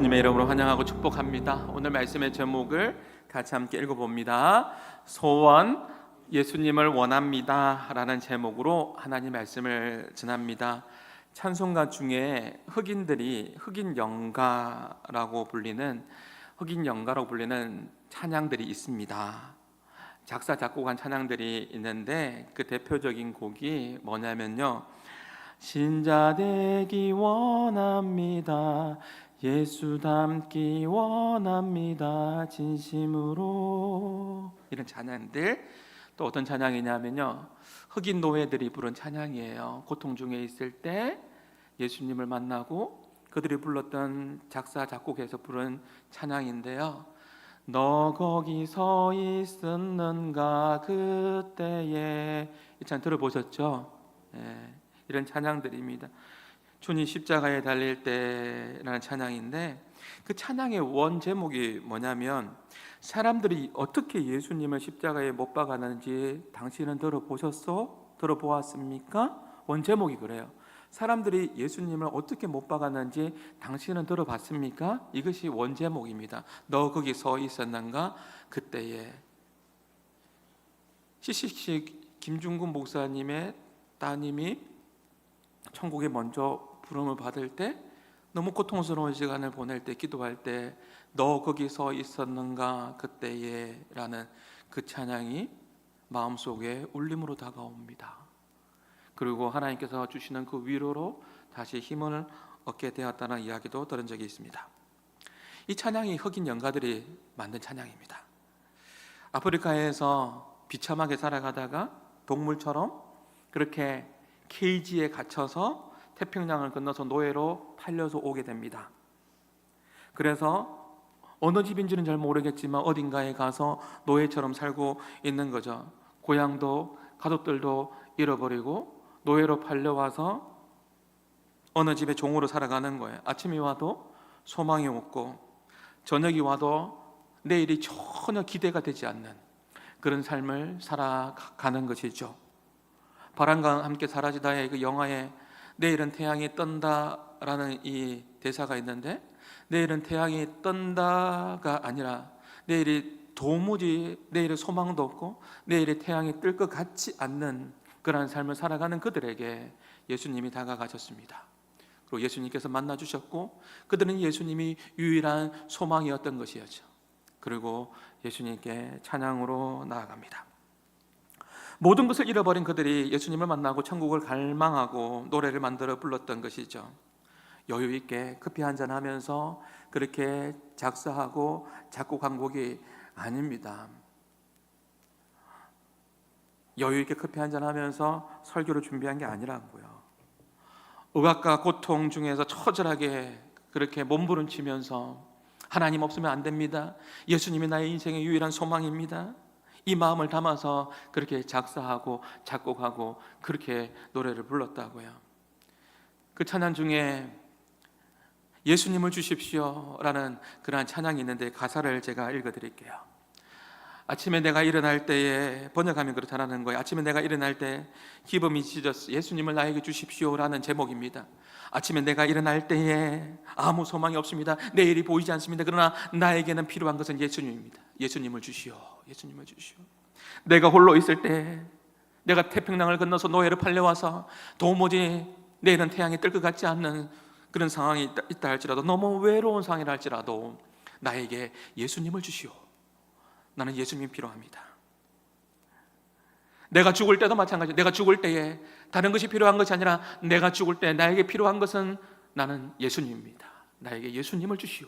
예수님의 이름으로 환영하고 축복합니다. 오늘 말씀의 제목을 같이 함께 읽어봅니다. 소원, 예수님을 원합니다 라는 제목으로 하나님 말씀을 전합니다. 찬송가 중에 흑인 영가라고 불리는 찬양들이 있습니다. 작사 작곡한 찬양들이 있는데 그 대표적인 곡이 뭐냐면요, 신자 되기 원합니다. 예수 닮기 원합니다. 진심으로. 이런 찬양들. 또 어떤 찬양이냐면요, 흑인 노예들이 부른 찬양이에요. 고통 중에 있을 때 예수님을 만나고 그들이 불렀던 작사 작곡해서 부른 찬양인데요, 너 거기 서 있었는가 그때에. 이 찬 들어보셨죠? 이런 찬양들입니다. 주님 십자가에 달릴 때라는 찬양인데, 그 찬양의 원 제목이 뭐냐면, 사람들이 어떻게 예수님을 십자가에 못 박았는지 당신은 들어보았습니까? 원 제목이 그래요. 사람들이 예수님을 어떻게 못 박았는지 당신은 들어봤습니까? 이것이 원 제목입니다. 너 거기 서 있었는가 그때에. CCC 김중근 목사님의 따님이 천국에 먼저 부름을 받을 때, 너무 고통스러운 시간을 보낼 때, 기도할 때 너 거기 서 있었는가 그때에 라는 그 찬양이 마음속에 울림으로 다가옵니다. 그리고 하나님께서 주시는 그 위로로 다시 힘을 얻게 되었다는 이야기도 들은 적이 있습니다. 이 찬양이 흑인 영가들이 만든 찬양입니다. 아프리카에서 비참하게 살아가다가 동물처럼 그렇게 케이지에 갇혀서 태평양을 건너서 노예로 팔려서 오게 됩니다. 그래서 어느 집인지는 잘 모르겠지만 어딘가에 가서 노예처럼 살고 있는 거죠. 고향도 가족들도 잃어버리고 노예로 팔려와서 어느 집의 종으로 살아가는 거예요. 아침이 와도 소망이 없고 저녁이 와도 내일이 전혀 기대가 되지 않는 그런 삶을 살아가는 것이죠. 바람과 함께 사라지다의 그 영화에 내일은 태양이 뜬다라는 이 대사가 있는데, 내일은 태양이 뜬다가 아니라 내일이 도무지 내일의 소망도 없고 내일의 태양이 뜰 것 같지 않는 그러한 삶을 살아가는 그들에게 예수님이 다가가셨습니다. 그리고 예수님께서 만나주셨고 그들은 예수님이 유일한 소망이었던 것이었죠. 그리고 예수님께 찬양으로 나아갑니다. 모든 것을 잃어버린 그들이 예수님을 만나고 천국을 갈망하고 노래를 만들어 불렀던 것이죠. 여유 있게 커피 한잔 하면서 그렇게 작사하고 작곡한 곡이 아닙니다. 여유 있게 커피 한잔 하면서 설교를 준비한 게 아니라고요. 억압과 고통 중에서 처절하게 그렇게 몸부림치면서 하나님 없으면 안 됩니다. 예수님이 나의 인생의 유일한 소망입니다. 이 마음을 담아서 그렇게 작사하고 작곡하고 그렇게 노래를 불렀다고요. 그 찬양 중에 예수님을 주십시오 라는 그러한 찬양이 있는데, 가사를 제가 읽어드릴게요. 아침에 내가 일어날 때에, 번역하면 그렇다는 거예요. 아침에 내가 일어날 때 기쁨이 찢었어. 예수님을 나에게 주십시오 라는 제목입니다. 아침에 내가 일어날 때에 아무 소망이 없습니다. 내일이 보이지 않습니다. 그러나 나에게는 필요한 것은 예수님입니다. 예수님을 주시오. 예수님을 주시오. 내가 홀로 있을 때, 내가 태평양을 건너서 노예로 팔려와서 도무지 내일은 태양이 뜰 것 같지 않는 그런 상황이 있다 할지라도, 너무 외로운 상황이라 할지라도 나에게 예수님을 주시오. 나는 예수님이 필요합니다. 내가 죽을 때도 마찬가지예요. 내가 죽을 때에 다른 것이 필요한 것이 아니라 내가 죽을 때 나에게 필요한 것은 나는 예수님입니다. 나에게 예수님을 주시오.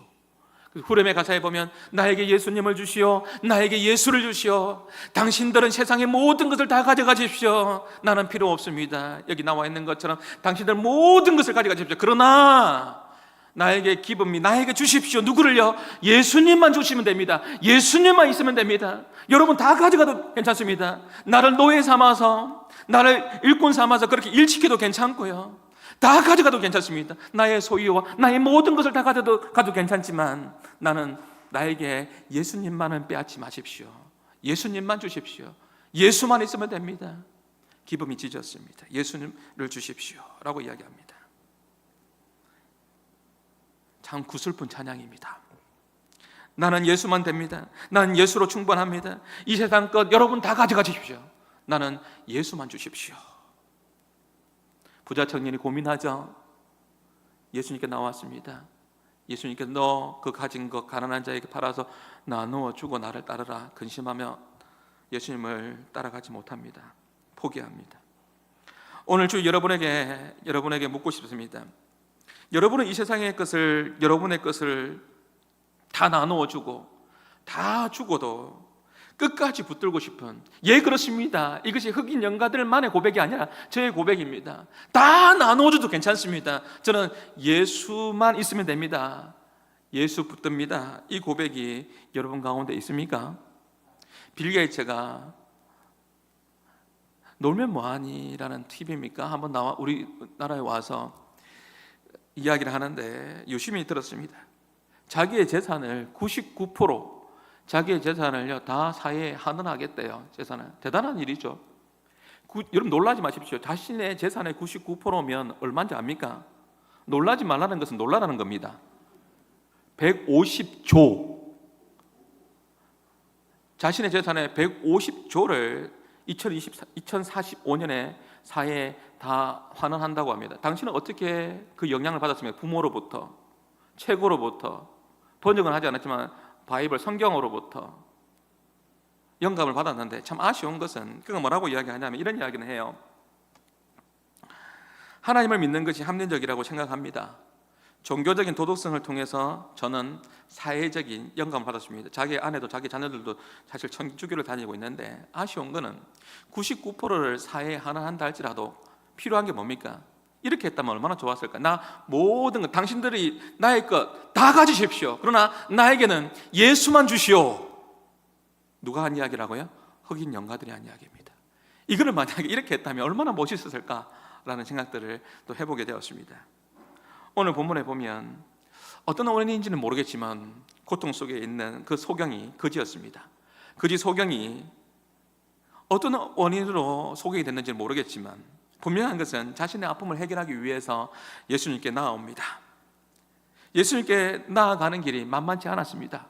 후렴의 가사에 보면 나에게 예수님을 주시오, 나에게 예수를 주시오. 당신들은 세상의 모든 것을 다 가져가 주십시오. 나는 필요 없습니다. 여기 나와 있는 것처럼 당신들 모든 것을 가져가 주십시오. 그러나 나에게 기쁨이, 나에게 주십시오. 누구를요? 예수님만 주시면 됩니다. 예수님만 있으면 됩니다. 여러분 다 가져가도 괜찮습니다. 나를 노예 삼아서, 나를 일꾼 삼아서 그렇게 일시켜도 괜찮고요, 다 가져가도 괜찮습니다. 나의 소유와 나의 모든 것을 다 가져가도 괜찮지만, 나는 나에게 예수님만은 빼앗지 마십시오. 예수님만 주십시오. 예수만 있으면 됩니다. 기쁨이 찢었습니다. 예수님을 주십시오 라고 이야기합니다. 참 구슬픈 찬양입니다. 나는 예수만 됩니다. 나는 예수로 충분합니다. 이 세상 것 여러분 다 가져가 주십시오. 나는 예수만 주십시오. 부자 청년이 고민하죠. 예수님께 나왔습니다. 예수님께 너 그 가진 것 가난한 자에게 팔아서 나누어 주고 나를 따르라 근심하며 예수님을 따라가지 못합니다. 포기합니다. 오늘 주 여러분에게 묻고 싶습니다. 여러분은 이 세상의 것을, 여러분의 것을 다 나누어 주고 다 주고도 끝까지 붙들고 싶은, 예 그렇습니다. 이것이 흑인 영가들만의 고백이 아니라 저의 고백입니다. 다 나눠줘도 괜찮습니다. 저는 예수만 있으면 됩니다. 예수 붙듭니다. 이 고백이 여러분 가운데 있습니까? 빌 게이츠가 놀면 뭐하니? 라는 팁입니까? 한번 우리나라에 와서 이야기를 하는데 유심히 들었습니다. 자기의 재산을 99% 자기의 재산을요 다 사회에 환원하겠대요. 재산을. 대단한 일이죠. 여러분 놀라지 마십시오. 자신의 재산의 99%면 얼마인지 압니까? 놀라지 말라는 것은 놀라라는 겁니다. 150조. 자신의 재산의 150조를 2045년에 사회에 다 환원한다고 합니다. 당신은 어떻게 그 영향을 받았습니까? 부모로부터, 최고로부터, 번역은 하지 않았지만 바이블 성경으로부터 영감을 받았는데 참 아쉬운 것은 그가 뭐라고 이야기하냐면 이런 이야기는 해요. 하나님을 믿는 것이 합리적이라고 생각합니다. 종교적인 도덕성을 통해서 저는 사회적인 영감을 받았습니다. 자기 아내도 자기 자녀들도 사실 천주교를 다니고 있는데 아쉬운 것은 99%를 사회에 환원한다 할지라도 필요한 게 뭡니까? 이렇게 했다면 얼마나 좋았을까? 나 모든 것, 당신들이 나의 것 다 가지십시오. 그러나 나에게는 예수만 주시오. 누가 한 이야기라고요? 흑인 영가들이 한 이야기입니다. 이거를 만약에 이렇게 했다면 얼마나 멋있었을까라는 생각들을 또 해보게 되었습니다. 오늘 본문에 보면 어떤 원인인지는 모르겠지만 고통 속에 있는 그 소경이 거지였습니다. 거지 소경이 어떤 원인으로 소경이 됐는지는 모르겠지만 분명한 것은 자신의 아픔을 해결하기 위해서 예수님께 나아옵니다. 예수님께 나아가는 길이 만만치 않았습니다.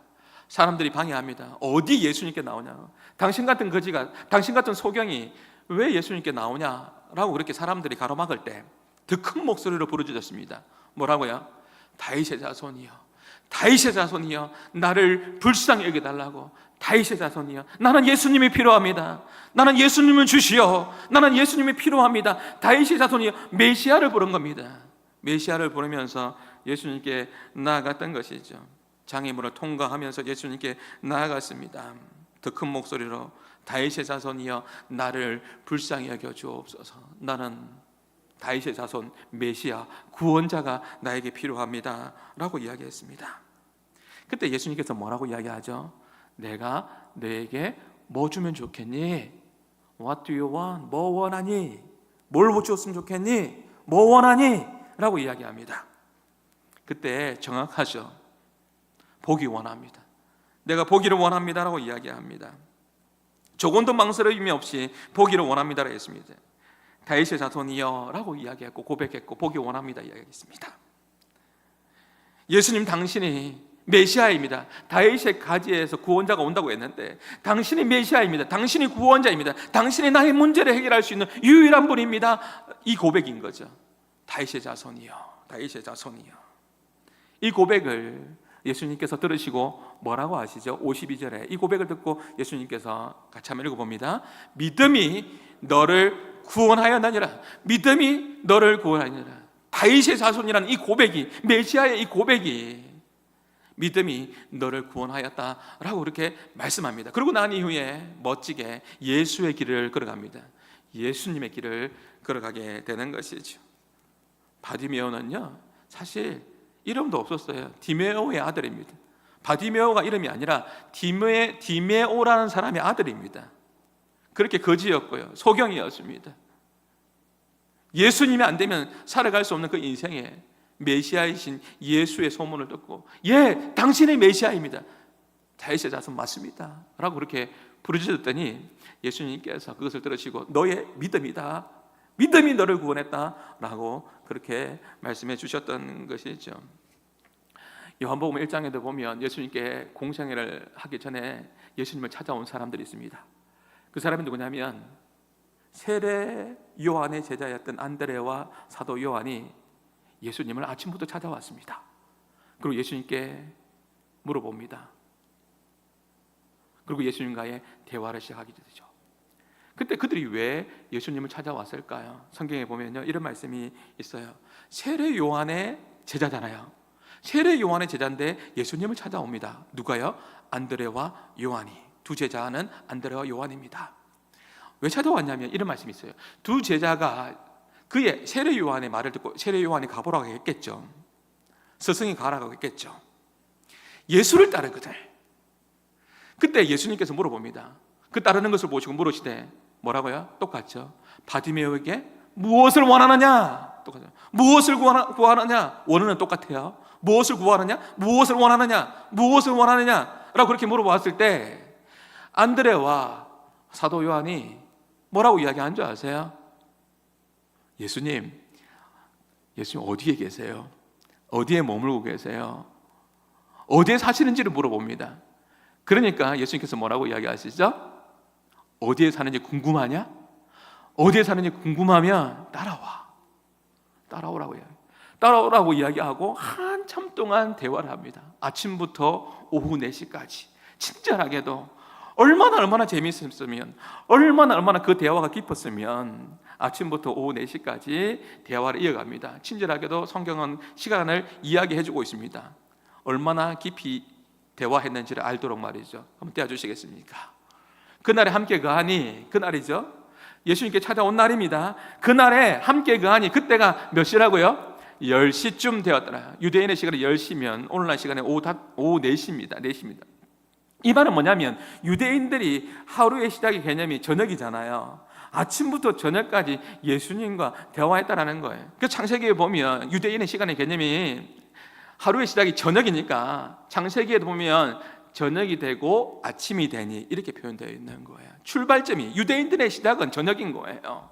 사람들이 방해합니다. 어디 예수님께 나오냐? 당신 같은 거지가, 당신 같은 소경이 왜 예수님께 나오냐라고 그렇게 사람들이 가로막을 때 더 큰 목소리로 부르짖었습니다. 뭐라고요? 다윗의 자손이여, 다윗의 자손이여, 나를 불쌍히 여겨달라고. 다윗의 자손이여, 나는 예수님이 필요합니다. 나는 예수님을 주시오. 나는 예수님이 필요합니다. 다윗의 자손이여, 메시아를 부른 겁니다. 메시아를 부르면서 예수님께 나아갔던 것이죠. 장애물을 통과하면서 예수님께 나아갔습니다. 더 큰 목소리로 다윗의 자손이여, 나를 불쌍히 여겨 주옵소서. 나는 다윗의 자손 메시아 구원자가 나에게 필요합니다 라고 이야기했습니다. 그때 예수님께서 뭐라고 이야기하죠? 내가 너에게 뭐 주면 좋겠니? What do you want? 뭐 원하니? 뭘 줬으면 좋겠니? 뭐 원하니? 라고 이야기합니다. 그때 정확하죠. 보기 원합니다. 내가 보기를 원합니다 라고 이야기합니다. 조금도 망설임이 없이 보기를 원합니다 라고 했습니다. 다윗의 자손이여 라고 이야기했고 고백했고 보기 원합니다 이야기했습니다. 예수님 당신이 메시아입니다. 다윗의 가지에서 구원자가 온다고 했는데 당신이 메시아입니다. 당신이 구원자입니다. 당신이 나의 문제를 해결할 수 있는 유일한 분입니다. 이 고백인 거죠. 다윗의 자손이여, 다윗의 자손이여. 이 고백을 예수님께서 들으시고 뭐라고 하시죠? 52절에 이 고백을 듣고 예수님께서 같이 한번 읽어봅니다. 믿음이 너를 구원하였느니라. 믿음이 너를 구원하였느니라. 다윗의 자손이라는 이 고백이, 메시아의 이 고백이 믿음이 너를 구원하였다라고 그렇게 말씀합니다. 그러고 난 이후에 멋지게 예수의 길을 걸어갑니다. 예수님의 길을 걸어가게 되는 것이죠. 바디메오는요 사실 이름도 없었어요. 디메오의 아들입니다. 바디메오가 이름이 아니라 디메오라는 사람의 아들입니다. 그렇게 거지였고요, 소경이었습니다. 예수님이 안 되면 살아갈 수 없는 그 인생에 메시아이신 예수의 소문을 듣고, 예, 당신이 메시아입니다. 다윗의 자손 맞습니다 라고 그렇게 부르짖었더니 예수님께서 그것을 들으시고 너의 믿음이다, 믿음이 너를 구원했다 라고 그렇게 말씀해 주셨던 것이죠. 요한복음 1장에도 보면 예수님께 공생애를 하기 전에 예수님을 찾아온 사람들이 있습니다. 그 사람이 누구냐면 세례 요한의 제자였던 안드레와 사도 요한이 예수님을 아침부터 찾아왔습니다. 그리고 예수님께 물어봅니다. 그리고 예수님과의 대화를 시작하게 되죠. 그때 그들이 왜 예수님을 찾아왔을까요? 성경에 보면요, 이런 말씀이 있어요. 세례 요한의 제자잖아요. 세례 요한의 제자인데 예수님을 찾아옵니다. 누가요? 안드레와 요한이. 두 제자는 안드레와 요한입니다. 왜 찾아왔냐면 이런 말씀이 있어요. 두 제자가 그의 세례 요한의 말을 듣고 세례 요한이 가보라고 했겠죠. 스승이 가라고 했겠죠. 예수를 따르거든. 그때 예수님께서 물어봅니다. 그 따르는 것을 보시고 물으시되 뭐라고요? 똑같죠. 바디메오에게 무엇을 원하느냐? 똑같아요. 무엇을 구하느냐? 원어는 똑같아요. 무엇을 구하느냐? 무엇을 원하느냐? 무엇을 원하느냐? 라고 그렇게 물어봤을 때 안드레와 사도 요한이 뭐라고 이야기한 줄 아세요? 예수님 어디에 계세요? 어디에 머물고 계세요? 어디에 사시는지를 물어봅니다. 그러니까 예수님께서 뭐라고 이야기하시죠? 어디에 사는지 궁금하냐? 어디에 사는지 궁금하면 따라오라고 이야기해요. 따라오라고 이야기하고 한참 동안 대화를 합니다. 아침부터 오후 4시까지 친절하게도 얼마나 재미있었으면, 얼마나 그 대화가 깊었으면 아침부터 오후 4시까지 대화를 이어갑니다. 친절하게도 성경은 시간을 이야기해주고 있습니다. 얼마나 깊이 대화했는지를 알도록 말이죠. 한번 떼어주시겠습니까? 그날에 함께 거하니, 그날이죠. 예수님께 찾아온 날입니다. 그날에 함께 거하니, 그때가 몇 시라고요? 10시쯤 되었더라. 유대인의 시간이 10시면 오늘날 시간에 오후 4시입니다. 4시입니다. 이 말은 뭐냐면 유대인들이 하루의 시작의 개념이 저녁이잖아요. 아침부터 저녁까지 예수님과 대화했다라는 거예요. 그 창세기에 보면 유대인의 시간의 개념이 하루의 시작이 저녁이니까 창세기에 보면 저녁이 되고 아침이 되니 이렇게 표현되어 있는 거예요. 출발점이 유대인들의 시작은 저녁인 거예요.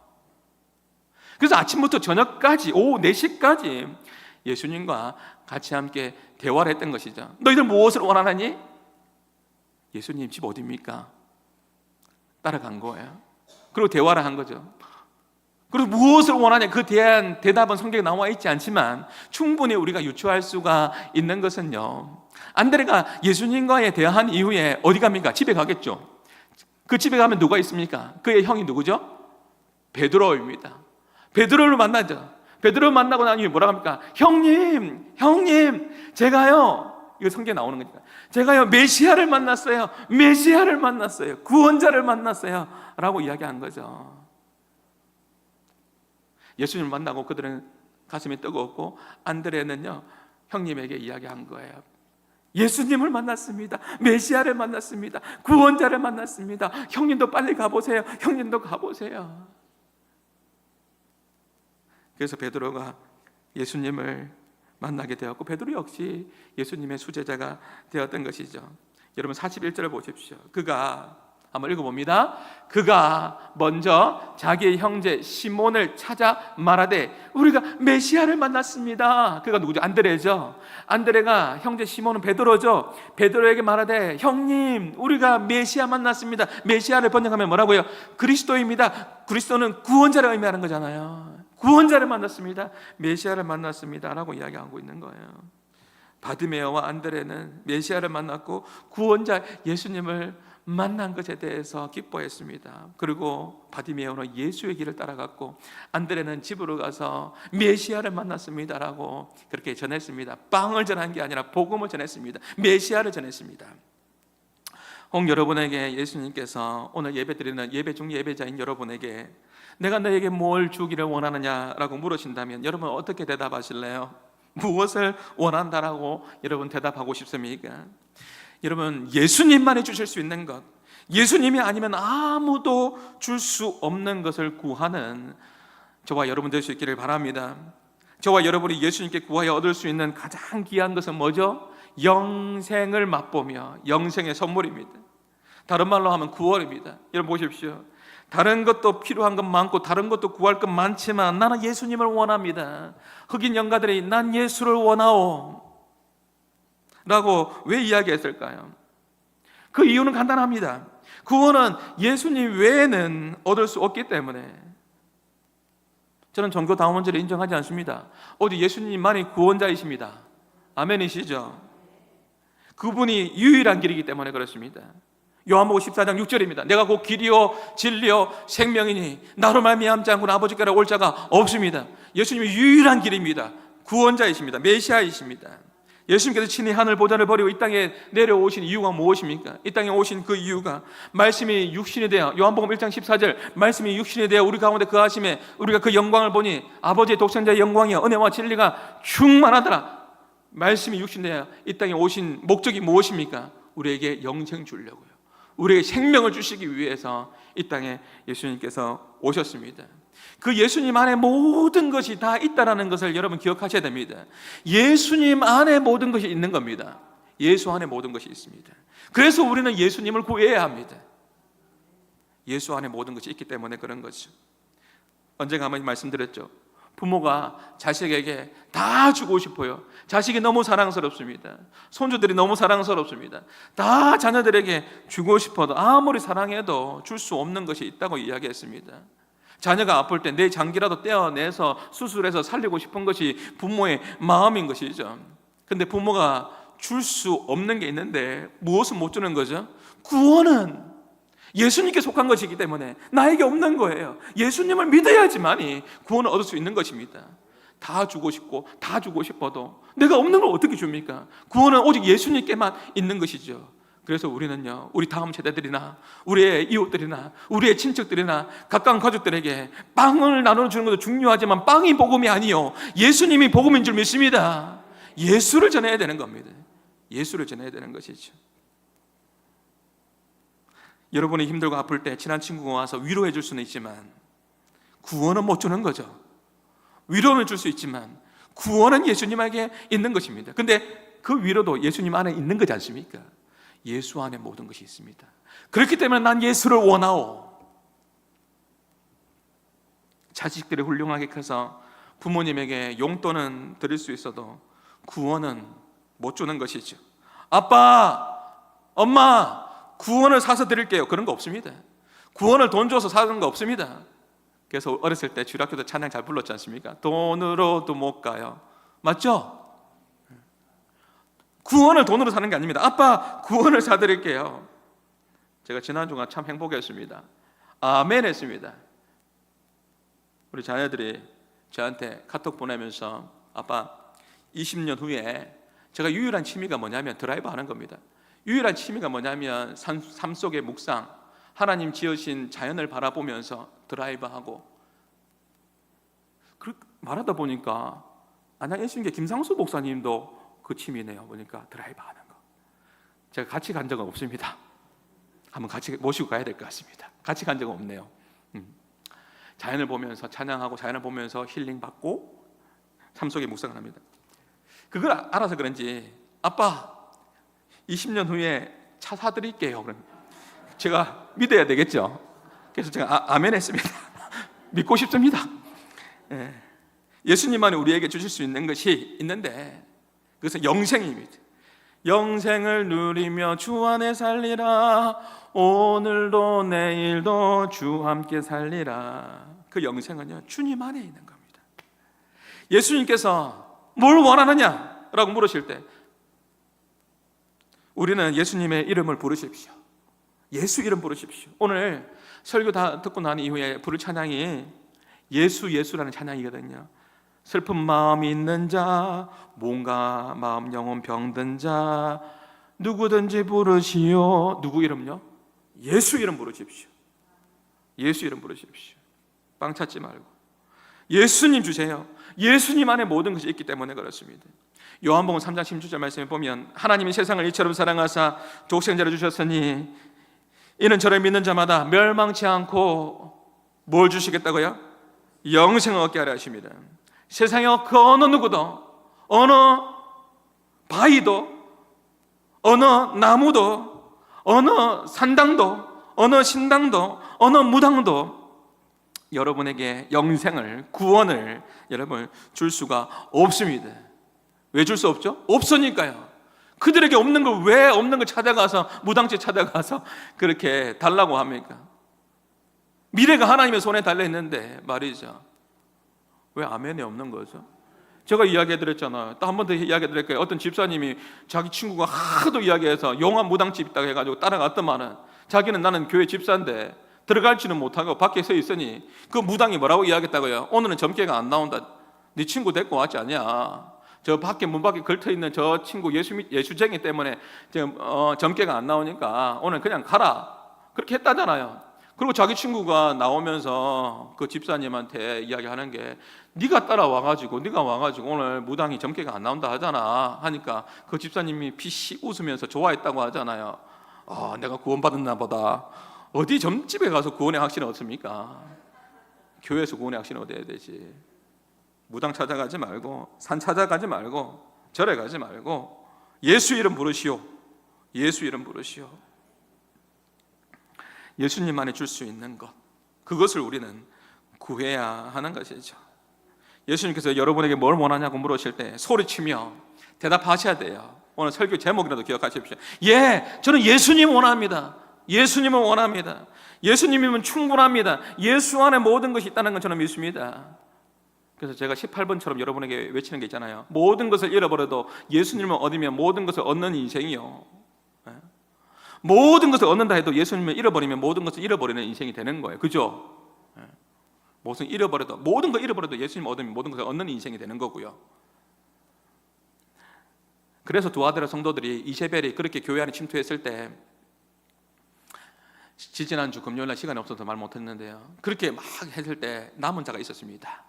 그래서 아침부터 저녁까지 오후 4시까지 예수님과 같이 함께 대화를 했던 것이죠. 너희들 무엇을 원하느니? 예수님 집 어디입니까? 따라간 거예요. 그리고 대화를 한 거죠. 그리고 무엇을 원하냐, 그 대한 대답은 성경에 나와 있지 않지만 충분히 우리가 유추할 수가 있는 것은요, 안드레가 예수님과의 대화한 이후에 어디 갑니까? 집에 가겠죠. 그 집에 가면 누가 있습니까? 그의 형이 누구죠? 베드로입니다. 베드로를 만나죠. 베드로를 만나고 난 이후에 뭐라 합니까? 형님 제가요, 이거 성경에 나오는 거니까, 제가요 메시아를 만났어요. 구원자를 만났어요 라고 이야기한 거죠. 예수님을 만나고 그들은 가슴이 뜨거웠고 안드레는요 형님에게 이야기한 거예요. 예수님을 만났습니다. 메시아를 만났습니다. 구원자를 만났습니다. 형님도 빨리 가보세요. 형님도 가보세요. 그래서 베드로가 예수님을 만나게 되었고 베드로 역시 예수님의 수제자가 되었던 것이죠. 여러분 41절을 보십시오. 그가 한번 읽어봅니다. 그가 먼저 자기의 형제 시몬을 찾아 말하되 우리가 메시아를 만났습니다. 그가 누구죠? 안드레죠. 안드레가 형제 시몬은 베드로죠. 베드로에게 말하되 형님 우리가 메시아 만났습니다. 메시아를 번역하면 뭐라고요? 그리스도입니다. 그리스도는 구원자를 의미하는 거잖아요. 구원자를 만났습니다. 메시아를 만났습니다 라고 이야기하고 있는 거예요. 바디메오와 안드레는 메시아를 만났고 구원자 예수님을 만난 것에 대해서 기뻐했습니다. 그리고 바디메오는 예수의 길을 따라갔고 안드레는 집으로 가서 메시아를 만났습니다라고 그렇게 전했습니다. 빵을 전한 게 아니라 복음을 전했습니다. 메시아를 전했습니다. 혹 여러분에게 예수님께서 오늘 예배드리는 예배 중 예배자인 여러분에게 내가 너에게 뭘 주기를 원하느냐라고 물으신다면 여러분 어떻게 대답하실래요? 무엇을 원한다라고 여러분 대답하고 싶습니까? 여러분 예수님만이 주실 수 있는 것, 예수님이 아니면 아무도 줄 수 없는 것을 구하는 저와 여러분 될 수 있기를 바랍니다. 저와 여러분이 예수님께 구하여 얻을 수 있는 가장 귀한 것은 뭐죠? 영생을 맛보며 영생의 선물입니다. 다른 말로 하면 구원입니다. 여러분 보십시오. 다른 것도 필요한 것 많고 다른 것도 구할 것 많지만 나는 예수님을 원합니다. 흑인 영가들이 난 예수를 원하오. 라고 왜 이야기했을까요? 그 이유는 간단합니다. 구원은 예수님 외에는 얻을 수 없기 때문에. 저는 종교 다원죄를 인정하지 않습니다. 오직 예수님만이 구원자이십니다. 아멘이시죠? 그분이 유일한 길이기 때문에 그렇습니다. 요한복음 14장 6절입니다. 내가 곧 길이요 진리요 생명이니 나로 말미암지 않고는 아버지께로 올 자가 없습니다. 예수님이 유일한 길입니다. 구원자이십니다. 메시아이십니다. 예수님께서 친히 하늘 보좌를 버리고 이 땅에 내려오신 이유가 무엇입니까? 이 땅에 오신 그 이유가 말씀이 육신이 되어, 요한복음 1장 14절, 말씀이 육신이 되어 우리 가운데 거하심에 우리가 그 영광을 보니 아버지의 독생자의 영광이여 은혜와 진리가 충만하더라. 말씀이 육신이 되어 이 땅에 오신 목적이 무엇입니까? 우리에게 영생 주려고요. 우리에게 생명을 주시기 위해서 이 땅에 예수님께서 오셨습니다. 그 예수님 안에 모든 것이 다 있다는 것을 여러분 기억하셔야 됩니다. 예수님 안에 모든 것이 있는 겁니다. 예수 안에 모든 것이 있습니다. 그래서 우리는 예수님을 구해야 합니다. 예수 안에 모든 것이 있기 때문에 그런 거죠. 언젠가 한번 말씀드렸죠. 부모가 자식에게 다 주고 싶어요. 자식이 너무 사랑스럽습니다. 손주들이 너무 사랑스럽습니다. 다 자녀들에게 주고 싶어도 아무리 사랑해도 줄 수 없는 것이 있다고 이야기했습니다. 자녀가 아플 때 내 장기라도 떼어내서 수술해서 살리고 싶은 것이 부모의 마음인 것이죠. 근데 부모가 줄 수 없는 게 있는데 무엇을 못 주는 거죠? 구원은 예수님께 속한 것이기 때문에 나에게 없는 거예요. 예수님을 믿어야지만이 구원을 얻을 수 있는 것입니다. 다 주고 싶고 다 주고 싶어도 내가 없는 걸 어떻게 줍니까? 구원은 오직 예수님께만 있는 것이죠. 그래서 우리는요, 우리 다음 세대들이나 우리의 이웃들이나 우리의 친척들이나 가까운 가족들에게 빵을 나눠주는 것도 중요하지만 빵이 복음이 아니요, 예수님이 복음인 줄 믿습니다. 예수를 전해야 되는 겁니다. 예수를 전해야 되는 것이죠. 여러분이 힘들고 아플 때 친한 친구가 와서 위로해 줄 수는 있지만 구원은 못 주는 거죠. 위로는 줄 수 있지만 구원은 예수님에게 있는 것입니다. 근데 그 위로도 예수님 안에 있는 거지 않습니까? 예수 안에 모든 것이 있습니다. 그렇기 때문에 난 예수를 원하오. 자식들이 훌륭하게 커서 부모님에게 용돈은 드릴 수 있어도 구원은 못 주는 것이죠. 아빠, 엄마, 구원을 사서 드릴게요. 그런 거 없습니다. 구원을 돈 줘서 사는 거 없습니다. 그래서 어렸을 때 주일학교 때 찬양 잘 불렀지 않습니까? 돈으로도 못 가요. 맞죠? 구원을 돈으로 사는 게 아닙니다. 아빠, 구원을 사드릴게요. 제가 지난주가 참 행복했습니다. 아멘 했습니다. 우리 자녀들이 저한테 카톡 보내면서 아빠, 20년 후에 제가 유일한 취미가 뭐냐면 드라이브 하는 겁니다. 유일한 취미가 뭐냐면 삶 속의 묵상, 하나님 지으신 자연을 바라보면서 드라이브하고. 말하다 보니까 안양 예수님께 김상수 목사님도 그 취미네요. 보니까 드라이브 하는 거. 제가 같이 간 적은 없습니다. 한번 같이 모시고 가야 될 것 같습니다. 같이 간 적은 없네요. 자연을 보면서 찬양하고 자연을 보면서 힐링 받고 삶 속에 묵상을 합니다. 그걸 알아서 그런지 아빠 20년 후에 차 사드릴게요. 그럼 제가 믿어야 되겠죠. 그래서 제가 아멘 했습니다. 믿고 싶습니다. 예수님만이 우리에게 주실 수 있는 것이 있는데 그것은 영생입니다. 영생을 누리며 주 안에 살리라. 오늘도 내일도 주 함께 살리라. 그 영생은요, 주님 안에 있는 겁니다. 예수님께서 뭘 원하느냐? 라고 물으실 때 우리는 예수님의 이름을 부르십시오. 예수 이름 부르십시오. 오늘 설교 다 듣고 난 이후에 부를 찬양이 예수라는 찬양이거든요. 슬픈 마음이 있는 자, 몸과 마음 영혼 병든 자 누구든지 부르시오. 누구 이름요? 예수 이름 부르십시오. 예수 이름 부르십시오. 빵 찾지 말고 예수님 주세요. 예수님 안에 모든 것이 있기 때문에 그렇습니다. 요한복음 3장 16절 말씀에 보면 하나님이 세상을 이처럼 사랑하사 독생자를 주셨으니 이는 저를 믿는 자마다 멸망치 않고 뭘 주시겠다고요? 영생을 얻게 하려 하십니다. 세상에 그 어느 누구도, 어느 바위도, 어느 나무도, 어느 산당도, 어느 신당도, 어느 무당도 여러분에게 영생을, 구원을 여러분 줄 수가 없습니다. 왜 줄 수 없죠? 없으니까요. 그들에게 없는 걸 왜 없는 걸 찾아가서 무당집 찾아가서 그렇게 달라고 합니까? 미래가 하나님의 손에 달려있는데 말이죠. 왜 아멘이 없는 거죠? 제가 이야기해드렸잖아요. 또 한 번 더 이야기해드릴게요. 어떤 집사님이 자기 친구가 하도 이야기해서 용암 무당집 있다고 해가지고 따라갔더만은 자기는 나는 교회 집사인데 들어갈지는 못하고 밖에 서 있으니 그 무당이 뭐라고 이야기했다고요? 오늘은 점괘가 안 나온다. 네 친구 데리고 왔지 않냐? 저 밖에 문 밖에 걸터있는 저 친구 예수쟁이 때문에 지금 점괘가 안 나오니까 오늘 그냥 가라. 그렇게 했다잖아요. 그리고 자기 친구가 나오면서 그 집사님한테 이야기하는 게 네가 따라와가지고 네가 와가지고 오늘 무당이 점괘가 안 나온다 하잖아 하니까 그 집사님이 피시 웃으면서 좋아했다고 하잖아요. 내가 구원받았나 보다. 어디 점집에 가서 구원의 확신을 얻습니까? 교회에서 구원의 확신을 얻어야 되지. 무당 찾아가지 말고 산 찾아가지 말고 절에 가지 말고 예수 이름 부르시오. 예수 이름 부르시오. 예수님만이 줄 수 있는 것, 그것을 우리는 구해야 하는 것이죠. 예수님께서 여러분에게 뭘 원하냐고 물으실 때 소리치며 대답하셔야 돼요. 오늘 설교 제목이라도 기억하십시오. 저는 예수님 원합니다. 예수님을 원합니다. 예수님이면 충분합니다. 예수 안에 모든 것이 있다는 건 저는 믿습니다. 그래서 제가 18번처럼 여러분에게 외치는 게 있잖아요. 모든 것을 잃어버려도 예수님을 얻으면 모든 것을 얻는 인생이요. 모든 것을 얻는다 해도 예수님을 잃어버리면 모든 것을 잃어버리는 인생이 되는 거예요. 그죠? 모든 걸 잃어버려도 예수님을 얻으면 모든 것을 얻는 인생이 되는 거고요. 그래서 두아드라 성도들이 이세벨이 그렇게 교회 안에 침투했을 때, 지지난주 금요일날 시간이 없어서 말 못했는데요, 그렇게 막 했을 때 남은 자가 있었습니다.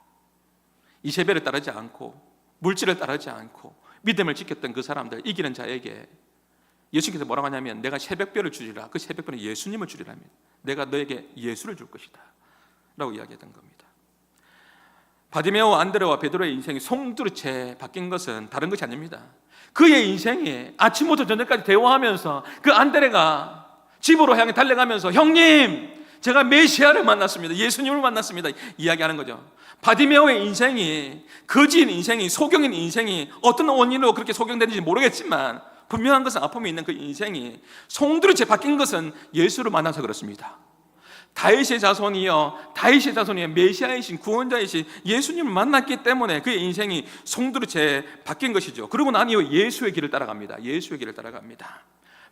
이세벨을 따르지 않고 물질을 따르지 않고 믿음을 지켰던 그 사람들, 이기는 자에게 예수님께서 뭐라고 하냐면 내가 새벽별을 주리라. 그 새벽별은 예수님을 주리랍니다. 내가 너에게 예수를 줄 것이다 라고 이야기했던 겁니다. 바디메오, 안드레와 베드로의 인생이 송두리째 바뀐 것은 다른 것이 아닙니다. 그의 인생이 아침부터 저녁까지 대화하면서 그 안드레가 집으로 향해 달려가면서 형님, 제가 메시아를 만났습니다. 예수님을 만났습니다. 이야기하는 거죠. 바디메오의 인생이, 거지인 인생이, 소경인 인생이 어떤 원인으로 그렇게 소경되는지 모르겠지만 분명한 것은 아픔이 있는 그 인생이 송두리째 바뀐 것은 예수를 만나서 그렇습니다. 다윗의 자손이요, 다윗의 자손이요, 메시아이신 구원자이신 예수님을 만났기 때문에 그의 인생이 송두리째 바뀐 것이죠. 그러고 난 이후 예수의 길을 따라갑니다. 예수의 길을 따라갑니다.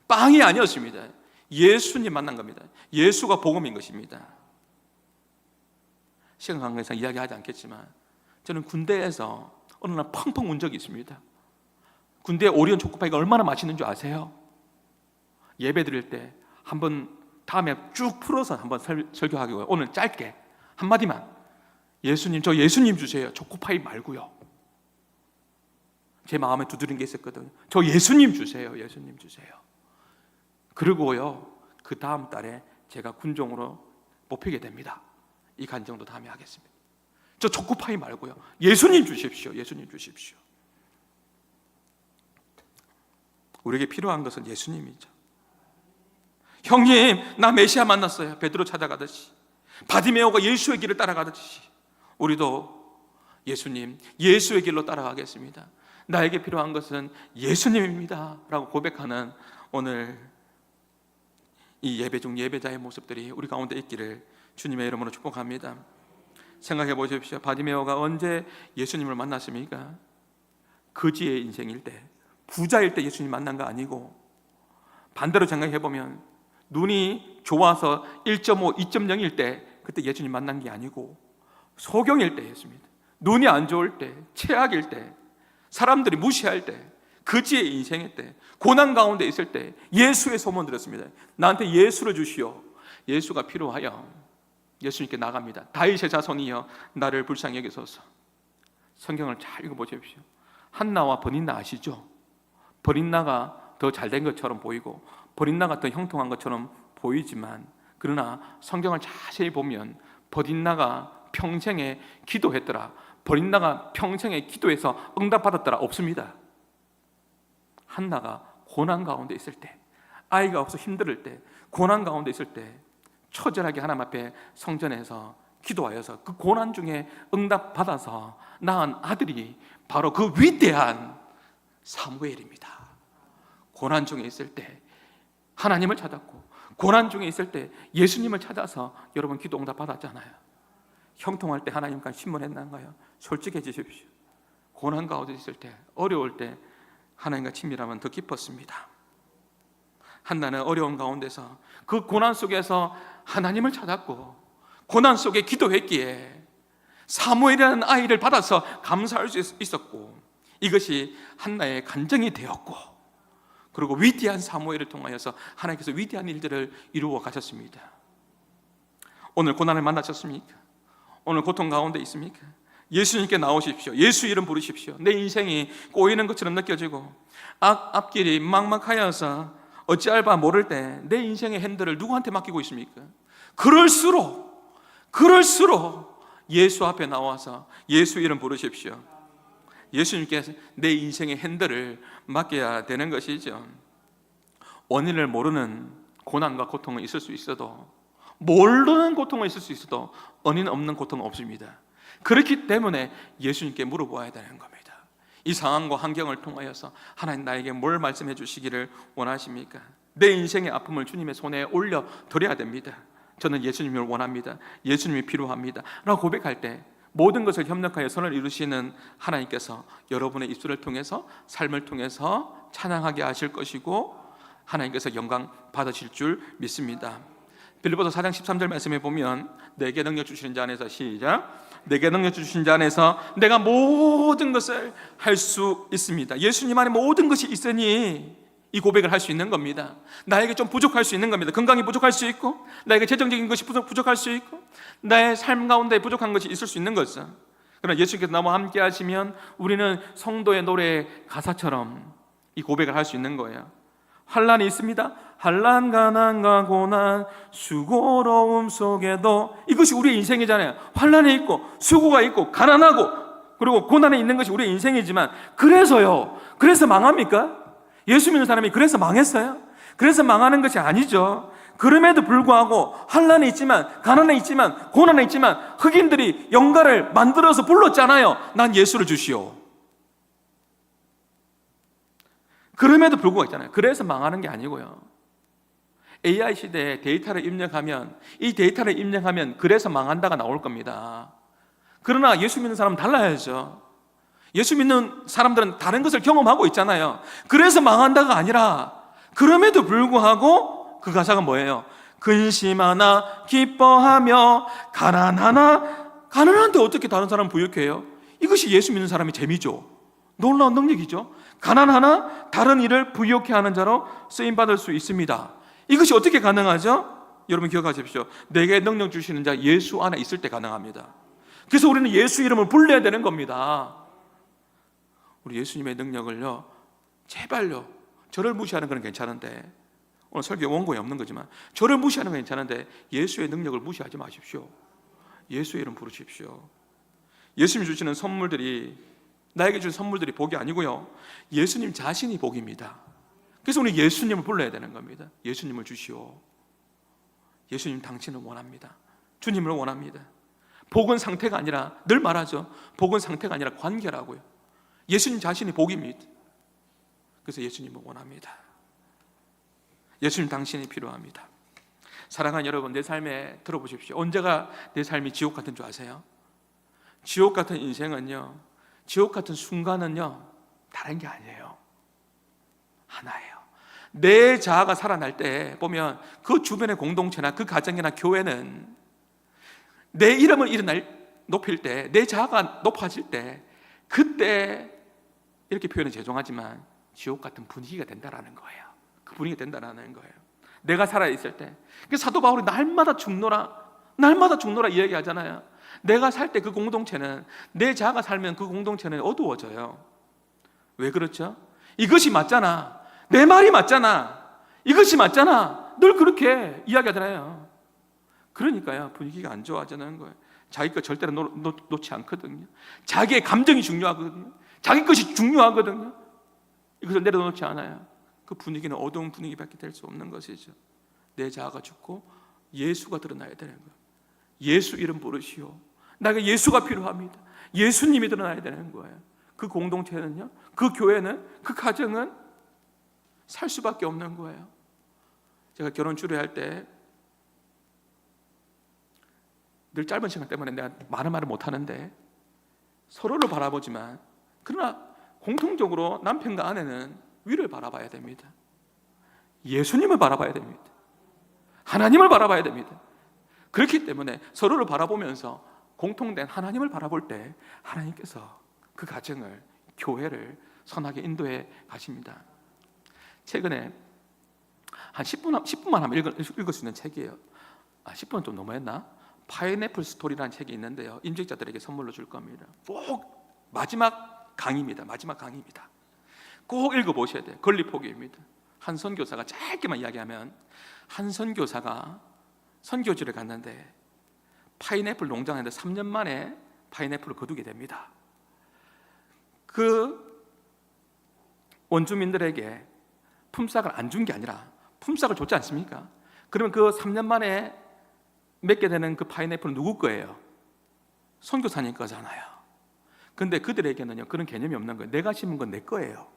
빵이 아니었습니다. 예수님 만난 겁니다. 예수가 복음인 것입니다. 시간 관계상 이야기하지 않겠지만 저는 군대에서 어느 날 펑펑 운 적이 있습니다. 군대 오리온 초코파이가 얼마나 맛있는 줄 아세요? 예배 드릴 때 한번 다음에 쭉 풀어서 한번 설교하고요. 오늘 짧게 한마디만. 예수님, 저 예수님 주세요. 초코파이 말고요. 제 마음에 두드린 게 있었거든요. 저 예수님 주세요. 예수님 주세요. 그리고요, 그 다음 달에 제가 군종으로 뽑히게 됩니다. 이 간증도 다음에 하겠습니다. 저 초코파이 말고요. 예수님 주십시오. 예수님 주십시오. 우리에게 필요한 것은 예수님이죠. 형님, 나 메시아 만났어요. 베드로 찾아가듯이, 바디메오가 예수의 길을 따라가듯이 우리도 예수님, 예수의 길로 따라가겠습니다. 나에게 필요한 것은 예수님입니다 라고 고백하는 오늘 이 예배 중 예배자의 모습들이 우리 가운데 있기를 주님의 이름으로 축복합니다. 생각해 보십시오. 바디메오가 언제 예수님을 만났습니까? 거지의 인생일 때, 부자일 때 예수님 만난 거 아니고, 반대로 생각해 보면 눈이 좋아서 1.5, 2.0일 때 그때 예수님 만난 게 아니고 소경일 때였습니다. 눈이 안 좋을 때, 최악일 때, 사람들이 무시할 때, 거지의 인생일 때, 고난 가운데 있을 때 예수의 소문 들었습니다. 나한테 예수를 주시오. 예수가 필요하여 예수님께 나갑니다. 다윗의 자손이여 나를 불쌍히 여기소서. 성경을 잘 읽어보십시오. 한나와 버닌나 아시죠? 버닌나가 더 잘된 것처럼 보이고 버닌나가 더 형통한 것처럼 보이지만, 그러나 성경을 자세히 보면 버닌나가 평생에 기도했더라, 버닌나가 평생에 기도해서 응답받았더라 없습니다. 한나가 고난 가운데 있을 때, 아이가 없어 힘들 때, 고난 가운데 있을 때 처절하게 하나님 앞에 성전에서 기도하여서 그 고난 중에 응답받아서 낳은 아들이 바로 그 위대한 사무엘입니다. 고난 중에 있을 때 하나님을 찾았고, 고난 중에 있을 때 예수님을 찾아서 여러분 기도 응답 받았잖아요. 형통할 때 하나님과 친문했나요? 솔직해지십시오. 고난 가운데 있을 때, 어려울 때 하나님과 친밀하면 더 기뻤습니다. 한나는 어려운 가운데서 그 고난 속에서 하나님을 찾았고, 고난 속에 기도했기에 사무엘이라는 아이를 받아서 감사할 수 있었고, 이것이 한나의 간증이 되었고, 그리고 위대한 사무엘을 통하여서 하나님께서 위대한 일들을 이루어 가셨습니다. 오늘 고난을 만나셨습니까? 오늘 고통 가운데 있습니까? 예수님께 나오십시오. 예수 이름 부르십시오. 내 인생이 꼬이는 것처럼 느껴지고 앞길이 막막하여서 어찌할 바 모를 때 내 인생의 핸들을 누구한테 맡기고 있습니까? 그럴수록 예수 앞에 나와서 예수 이름 부르십시오. 예수님께서 내 인생의 핸들을 맡겨야 되는 것이죠. 원인을 모르는 고난과 고통은 있을 수 있어도, 모르는 고통은 있을 수 있어도 원인 없는 고통은 없습니다. 그렇기 때문에 예수님께 물어보아야 되는 겁니다. 이 상황과 환경을 통하여서 하나님 나에게 뭘 말씀해 주시기를 원하십니까? 내 인생의 아픔을 주님의 손에 올려 드려야 됩니다. 저는 예수님을 원합니다. 예수님이 필요합니다 라고 고백할 때 모든 것을 협력하여 선을 이루시는 하나님께서 여러분의 입술을 통해서, 삶을 통해서 찬양하게 하실 것이고, 하나님께서 영광 받으실 줄 믿습니다. 빌립보서 4장 13절 말씀에 보면, 내게 능력 주시는 자 안에서, 시작, 내게 능력 주시는 자 안에서 내가 모든 것을 할 수 있습니다. 예수님 안에 모든 것이 있으니 이 고백을 할 수 있는 겁니다. 나에게 좀 부족할 수 있는 겁니다. 건강이 부족할 수 있고, 나에게 재정적인 것이 부족할 수 있고, 나의 삶 가운데 부족한 것이 있을 수 있는 것은, 그러나 예수님께서 나와 함께 하시면 우리는 성도의 노래 가사처럼 이 고백을 할 수 있는 거예요. 환난이 있습니다. 환난, 가난과 고난, 수고로움 속에도, 이것이 우리의 인생이잖아요. 환난이 있고 수고가 있고 가난하고 그리고 고난이 있는 것이 우리의 인생이지만, 그래서 망합니까? 예수 믿는 사람이 그래서 망했어요? 그래서 망하는 것이 아니죠. 그럼에도 불구하고 환난이 있지만, 가난이 있지만, 고난이 있지만 흑인들이 영가를 만들어서 불렀잖아요. 난 예수를 주시오. 그럼에도 불구하고 있잖아요. 그래서 망하는 게 아니고요. AI 시대에 데이터를 입력하면, 이 데이터를 입력하면 그래서 망한다가 나올 겁니다. 그러나 예수 믿는 사람은 달라야죠. 예수 믿는 사람들은 다른 것을 경험하고 있잖아요. 그래서 망한다가 아니라, 그럼에도 불구하고 그 가사가 뭐예요? 근심하나 기뻐하며 가난한데 어떻게 다른 사람 부유해요? 이것이 예수 믿는 사람의 재미죠. 놀라운 능력이죠. 가난하나 다른 일을 부유케 하는 자로 쓰임받을 수 있습니다. 이것이 어떻게 가능하죠? 여러분 기억하십시오. 내게 능력 주시는 자 예수 안에 있을 때 가능합니다. 그래서 우리는 예수 이름을 불러야 되는 겁니다. 우리 예수님의 능력을요, 제발요, 저를 무시하는 건 괜찮은데, 오늘 설교 원고에 없는 거지만 저를 무시하는 건 괜찮은데 예수의 능력을 무시하지 마십시오. 예수의 이름 부르십시오. 예수님이 주시는 선물들이, 나에게 주신 선물들이 복이 아니고요, 예수님 자신이 복입니다. 그래서 우리 예수님을 불러야 되는 겁니다. 예수님을 주시오. 예수님 당신을 원합니다. 주님을 원합니다. 복은 상태가 아니라, 늘 말하죠, 복은 상태가 아니라 관계라고요. 예수님 자신이 복입니다. 그래서 예수님을 원합니다. 예수님 당신이 필요합니다. 사랑하는 여러분, 내 삶에 들어보십시오. 언제가 내 삶이 지옥 같은 줄 아세요? 지옥 같은 인생은요, 지옥 같은 순간은요, 다른 게 아니에요. 하나예요. 내 자아가 살아날 때 보면 그 주변의 공동체나 그 가정이나 교회는 내 이름을 높일 때, 내 자아가 높아질 때, 그때 이렇게 표현은 죄송하지만 지옥 같은 분위기가 된다라는 거예요. 그 분위기가 된다라는 거예요. 내가 살아있을 때. 그래서 사도 바울이 날마다 죽노라 이야기하잖아요. 내가 살 때 그 공동체는, 내 자아가 살면 그 공동체는 어두워져요. 왜 그렇죠? 이것이 맞잖아, 내 말이 맞잖아, 이것이 맞잖아, 늘 그렇게 이야기하잖아요. 그러니까요, 분위기가 안 좋아지는 거예요. 자기 것 절대로 놓지 않거든요. 자기의 감정이 중요하거든요. 자기 것이 중요하거든요. 이것을 내려놓지 않아요. 그 분위기는 어두운 분위기밖에 될 수 없는 것이죠. 내 자아가 죽고 예수가 드러나야 되는 거예요. 예수 이름 부르시오. 나에게 예수가 필요합니다. 예수님이 드러나야 되는 거예요. 그 공동체는요, 그 교회는, 그 가정은 살 수밖에 없는 거예요. 제가 결혼 주례할 때 늘 짧은 시간 때문에 내가 많은 말을 못하는데 서로를 바라보지만, 그러나 공통적으로 남편과 아내는 위를 바라봐야 됩니다. 예수님을 바라봐야 됩니다. 하나님을 바라봐야 됩니다. 그렇기 때문에 서로를 바라보면서 공통된 하나님을 바라볼 때 하나님께서 그 가정을, 교회를 선하게 인도해 가십니다. 최근에 한 10분만 하면 읽을 수 있는 책이에요. 10분은 좀 너무했나? 파인애플 스토리라는 책이 있는데요, 임직자들에게 선물로 줄 겁니다. 꼭 마지막 강의입니다. 마지막 강의입니다. 꼭 읽어보셔야 돼요. 건립포기입니다. 한 선교사가 짧게만 이야기하면, 한 선교사가 선교지를 갔는데 파인애플 농장인데 3년 만에 파인애플을 거두게 됩니다. 그 원주민들에게 품삯을 안 준 게 아니라 품삯을 줬지 않습니까? 그러면 그 3년 만에 맺게 되는 그 파인애플은 누구 거예요? 선교사님 거잖아요. 근데 그들에게는요, 그런 개념이 없는 거예요. 내가 심은 건 내 거예요.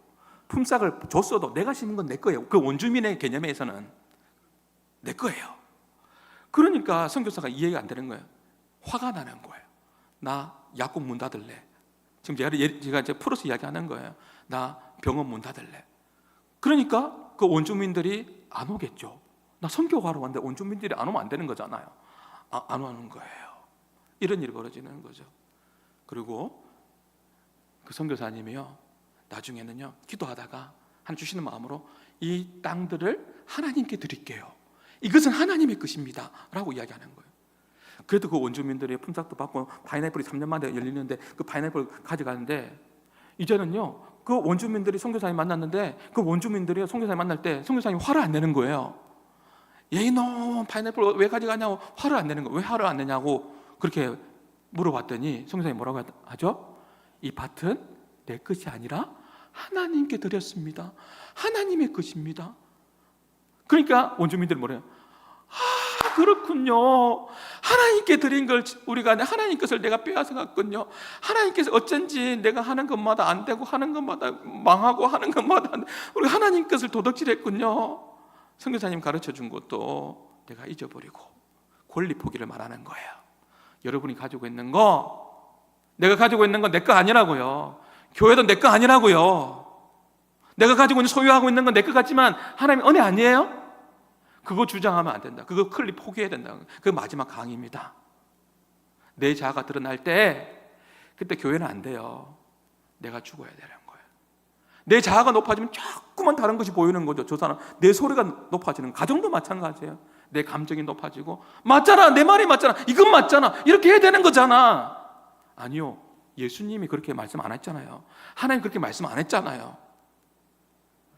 품삯을 줬어도 내가 심은 건 내 거예요. 그 원주민의 개념에서는 내 거예요. 그러니까 선교사가 이해가 안 되는 거예요. 화가 나는 거예요. 나 약국 문 닫을래. 지금 제가 이제 풀어서 이야기하는 거예요. 나 병원 문 닫을래. 그러니까 그 원주민들이 안 오겠죠. 나 선교하러 왔는데 원주민들이 안 오면 안 되는 거잖아요. 안 오는 거예요. 이런 일이 벌어지는 거죠. 그리고 그 선교사님이요, 나중에는요, 기도하다가 하나님 주시는 마음으로 이 땅들을 하나님께 드릴게요. 이것은 하나님의 것입니다 라고 이야기하는 거예요. 그래도 그 원주민들이 품삯도 받고 파인애플이 3년 만에 열리는데 그 파인애플 가져가는데, 이제는요, 그 원주민들이 선교사님 만났는데 그 원주민들이 선교사님 만날 때 선교사님이 화를 안 내는 거예요. 야, 이놈 파인애플 왜 가져가냐고 화를 안 내는 거예요. 왜 화를 안 내냐고 그렇게 물어봤더니 선교사님이 뭐라고 하죠? 이 밭은 내 것이 아니라 하나님께 드렸습니다. 하나님의 것입니다. 그러니까 원주민들이 뭐래요? 그렇군요. 하나님께 드린 걸 우리가 하나님 것을 내가 빼앗아갔군요. 하나님께서 어쩐지 내가 하는 것마다 안 되고 하는 것마다 망하고 하는 것마다 우리가 하나님 것을 도둑질했군요. 선교사님 가르쳐 준 것도 내가 잊어버리고 권리 포기를 말하는 거예요. 여러분이 가지고 있는 거, 내가 가지고 있는 건 내 거 아니라고요. 교회도 내 거 아니라고요. 내가 가지고 있는, 소유하고 있는 건 내 거 같지만 하나님 은혜 아니에요? 그거 주장하면 안 된다. 그거 클리 포기해야 된다. 그게 마지막 강의입니다. 내 자아가 드러날 때 그때 교회는 안 돼요. 내가 죽어야 되는 거예요. 내 자아가 높아지면 자꾸만 다른 것이 보이는 거죠. 저 사람, 내 소리가 높아지는, 가정도 마찬가지예요. 내 감정이 높아지고, 맞잖아, 내 말이 맞잖아, 이건 맞잖아, 이렇게 해야 되는 거잖아. 아니요, 예수님이 그렇게 말씀 안 했잖아요. 하나님 그렇게 말씀 안 했잖아요.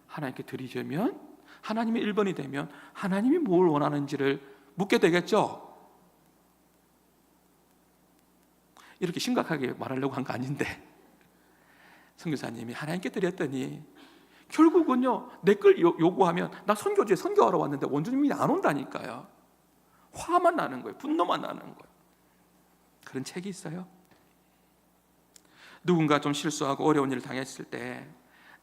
하나님께 드리려면, 하나님이 1번이 되면 하나님이 뭘 원하는지를 묻게 되겠죠. 이렇게 심각하게 말하려고 한 거 아닌데, 선교사님이 하나님께 드렸더니 결국은요, 내 걸 요구하면, 나 선교지에 선교하러 왔는데 원주민이 안 온다니까요. 화만 나는 거예요. 분노만 나는 거예요. 그런 책이 있어요. 누군가 좀 실수하고 어려운 일을 당했을 때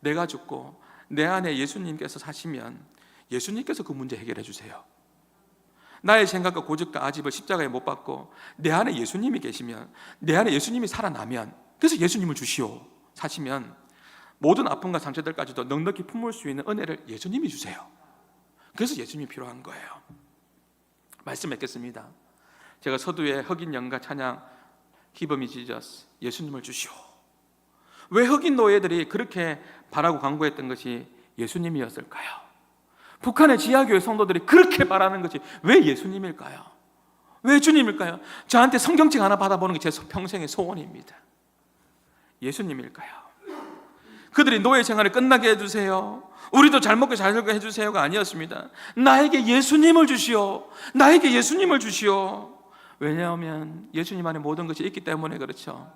내가 죽고 내 안에 예수님께서 사시면 예수님께서 그 문제 해결해 주세요. 나의 생각과 고집과 아집을 십자가에 못 박고 내 안에 예수님이 계시면, 내 안에 예수님이 살아나면, 그래서 예수님을 주시오 사시면 모든 아픔과 상처들까지도 넉넉히 품을 수 있는 은혜를 예수님이 주세요. 그래서 예수님이 필요한 거예요. 말씀 맺겠습니다. 제가 서두에 흑인 영가 찬양 Give me Jesus, 예수님을 주시오. 왜 흑인 노예들이 그렇게 바라고 간구했던 것이 예수님이었을까요? 북한의 지하교회 성도들이 그렇게 바라는 것이 왜 예수님일까요? 왜 주님일까요? 저한테 성경책 하나 받아보는 게 제 평생의 소원입니다. 예수님일까요? 그들이 노예 생활을 끝나게 해주세요, 우리도 잘 먹고 잘 살게 해주세요가 아니었습니다. 나에게 예수님을 주시오. 나에게 예수님을 주시오. 왜냐하면 예수님 안에 모든 것이 있기 때문에 그렇죠.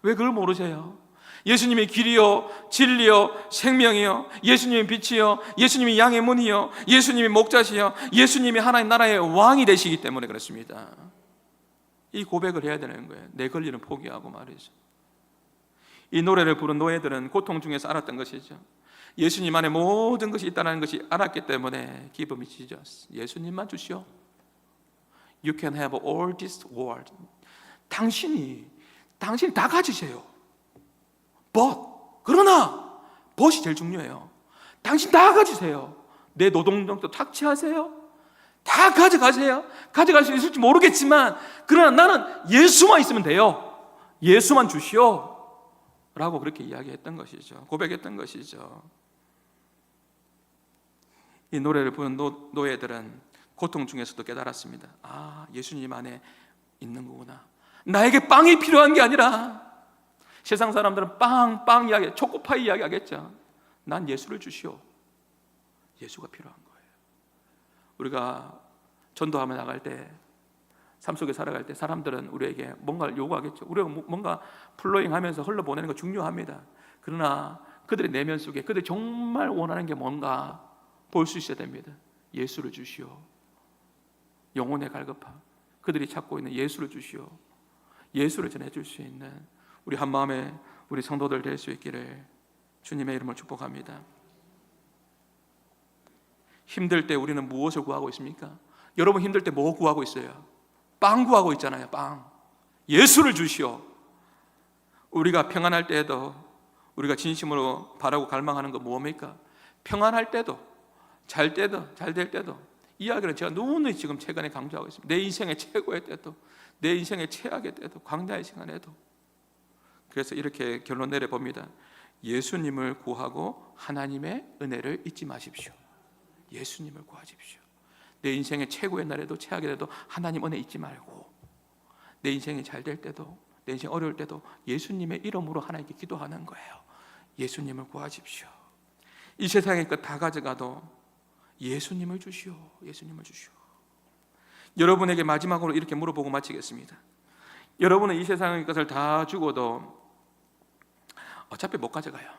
왜 그걸 모르세요? 예수님이 길이요, 진리요, 생명이요, 예수님이 빛이요, 예수님이 양의 문이요, 예수님이 목자시요, 예수님이 하나님 나라의 왕이 되시기 때문에 그렇습니다. 이 고백을 해야 되는 거예요. 내 권리는 포기하고 말이죠. 이 노래를 부른 노예들은 고통 중에서 알았던 것이죠. 예수님 안에 모든 것이 있다는 것이 알았기 때문에 Give me Jesus. 예수님만 주시오. You can have all this world. 당신이 다 가지세요. 그러나 but이 제일 중요해요. 당신 다 가지세요. 내 노동력도 탁취하세요. 다 가져가세요. 가져갈 수 있을지 모르겠지만 그러나 나는 예수만 있으면 돼요. 예수만 주시오 라고 그렇게 이야기했던 것이죠. 고백했던 것이죠. 이 노래를 부른 노예들은 고통 중에서도 깨달았습니다. 예수님 안에 있는 거구나. 나에게 빵이 필요한 게 아니라, 세상 사람들은 빵 이야기, 초코파이 이야기 하겠죠. 난 예수를 주시오. 예수가 필요한 거예요. 우리가 전도하며 나갈 때, 삶 속에 살아갈 때 사람들은 우리에게 뭔가를 요구하겠죠. 우리가 뭔가 플로잉하면서 흘러보내는 거 중요합니다. 그러나 그들의 내면 속에 그들이 정말 원하는 게 뭔가 볼 수 있어야 됩니다. 예수를 주시오. 영혼의 갈급함, 그들이 찾고 있는 예수를 주시오. 예수를 전해줄 수 있는 우리 한마음에 우리 성도들 될 수 있기를 주님의 이름으로 축복합니다. 힘들 때 우리는 무엇을 구하고 있습니까? 여러분 힘들 때 뭐 구하고 있어요? 빵 구하고 있잖아요. 빵. 예수를 주시오. 우리가 평안할 때에도, 우리가 진심으로 바라고 갈망하는 거 뭡니까? 평안할 때도, 잘 될 때도, 이야기를 제가 누누이 지금 최근에 강조하고 있습니다. 내 인생의 최고의 때도, 내 인생의 최악의 때도, 광야의 시간에도. 그래서 이렇게 결론 내려봅니다. 예수님을 구하고 하나님의 은혜를 잊지 마십시오. 예수님을 구하십시오. 내 인생의 최고의 날에도 최악의 때도 하나님 은혜 잊지 말고, 내 인생이 잘 될 때도, 내 인생 어려울 때도 예수님의 이름으로 하나님께 기도하는 거예요. 예수님을 구하십시오. 이 세상의 것 다 가져가도 예수님을 주시오. 예수님을 주시오. 여러분에게 마지막으로 이렇게 물어보고 마치겠습니다. 여러분은 이 세상의 것을 다 주고도 어차피 못 가져가요.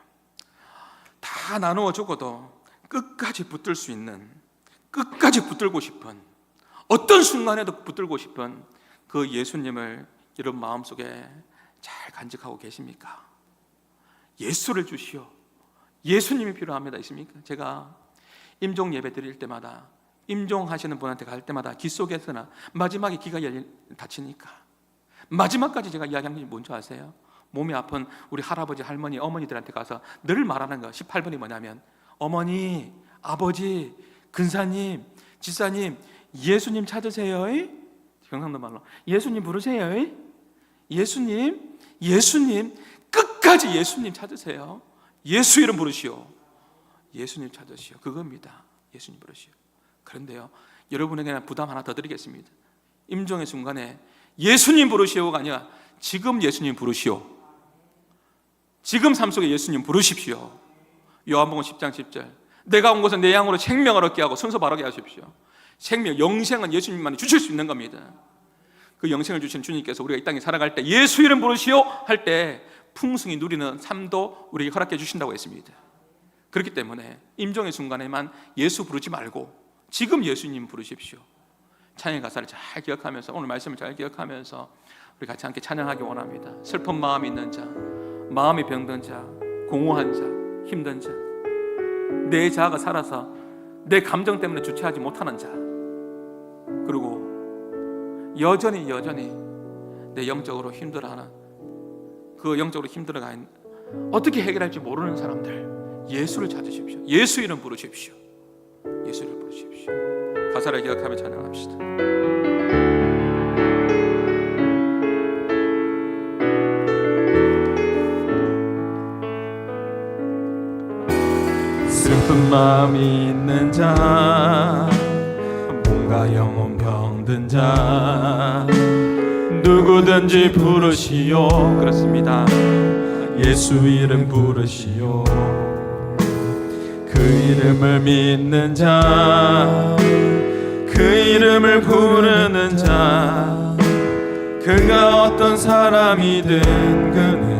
다 나누어 주고도 끝까지 붙들 수 있는, 끝까지 붙들고 싶은, 어떤 순간에도 붙들고 싶은 그 예수님을 여러분 마음속에 잘 간직하고 계십니까? 예수를 주시오. 예수님이 필요합니다. 있습니까? 제가 임종 예배 드릴 때마다, 임종하시는 분한테 갈 때마다 귀 속에서나 마지막에 귀가 닫히니까 마지막까지 제가 이야기하는 게 뭔지 아세요? 몸이 아픈 우리 할아버지, 할머니, 어머니들한테 가서 늘 말하는 거 18번이 뭐냐면, 어머니, 아버지, 근사님, 지사님, 예수님 찾으세요. 경상도 말로 예수님 부르세요. 예수님 끝까지 예수님 찾으세요. 예수 이름 부르시오. 예수님 찾으시오. 그겁니다. 예수님 부르시오. 그런데요, 여러분에게 부담 하나 더 드리겠습니다. 임종의 순간에 예수님 부르시오가 아니라 지금 예수님 부르시오. 지금 삶 속에 예수님 부르십시오. 요한복음 10장 10절, 내가 온 것은 내 양으로 생명을 얻게 하고 순서 바르게 하십시오. 생명, 영생은 예수님만이 주실 수 있는 겁니다. 그 영생을 주신 주님께서 우리가 이 땅에 살아갈 때 예수 이름 부르시오 할 때 풍성히 누리는 삶도 우리에게 허락해 주신다고 했습니다. 그렇기 때문에 임종의 순간에만 예수 부르지 말고 지금 예수님 부르십시오. 찬양 가사를 잘 기억하면서, 오늘 말씀을 잘 기억하면서 우리 같이 함께 찬양하기 원합니다. 슬픈 마음이 있는 자, 마음이 병든 자, 공허한 자, 힘든 자, 내 자아가 살아서 내 감정 때문에 주체하지 못하는 자, 그리고 여전히 내 영적으로 힘들어하는, 그 영적으로 힘들어가는, 어떻게 해결할지 모르는 사람들, 예수를 찾으십시오. 예수 이름 부르십시오. 예수 이름 부르십시오. 가사를 기억하며 찬양합시다. 슬픈 마음이 있는 자, 몸과 영혼 병든 자, 누구든지 부르시오. 그렇습니다. 예수 이름 부르시오. 그 이름을 믿는 자, 그 이름을 부르는 자, 그가 어떤 사람이든 그는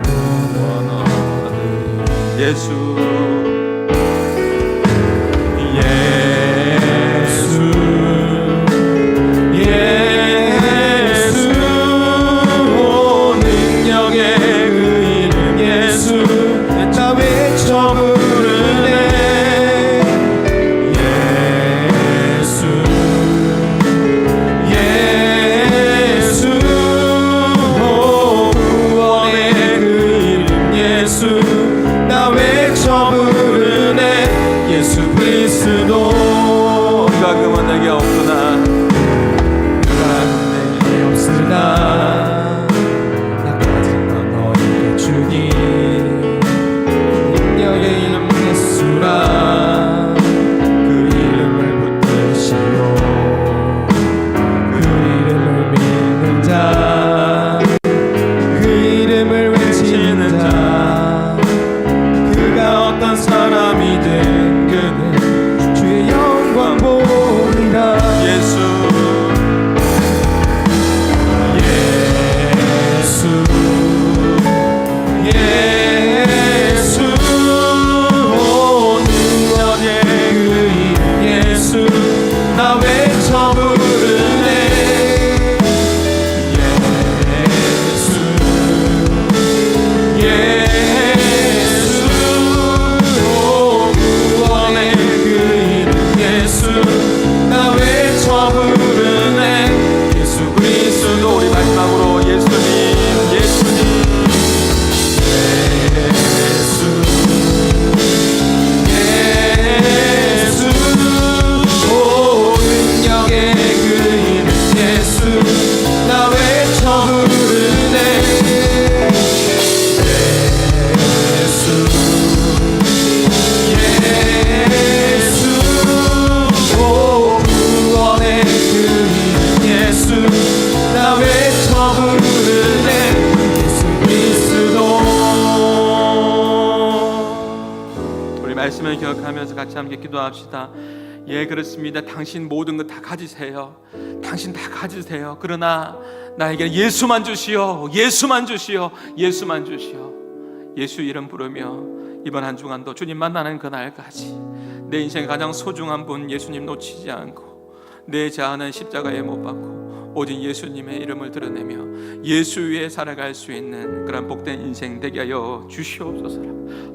구원하리. 예수 능력의 그 이름 예수, 나 외쳐부 외쳐 부르네 예수 그리스도 누가 금은 내게 없구나 내게 없으나 나 가진 건 너에게 주니 능력의 이름 예수라 그 이름을 붙드시오 그 이름을 믿는 자 그 이름을 외치는 자 그가 어떤 사람이든 그는 주의 영광 보리라 예수 예수 능력의 그 이름 예수 나 외쳐 부르네 예수 예수 구원의 그 이름 예수 나 외쳐 부르네 예수 그리스도 우리 마지막으로 예수님 예수 오 능력의 그 이름 예수 나 외쳐 부르네 예수 오 구원의 그 이름 예수 나 외쳐 부르네 예수 그리스도 우리 말씀을 기억하면서 같이 함께 기도합시다. 예, 그렇습니다. 당신 모든 것 다 가지세요. 당신 다 가지세요. 그러나 나에게 예수만 주시오. 예수만 주시오. 예수만 주시오. 예수 이름 부르며 이번 한 주간도 주님 만나는 그날까지 내 인생의 가장 소중한 분 예수님 놓치지 않고 내 자아는 십자가에 못 박고 오직 예수님의 이름을 드러내며 예수 위에 살아갈 수 있는 그런 복된 인생 되게 하여 주시옵소서.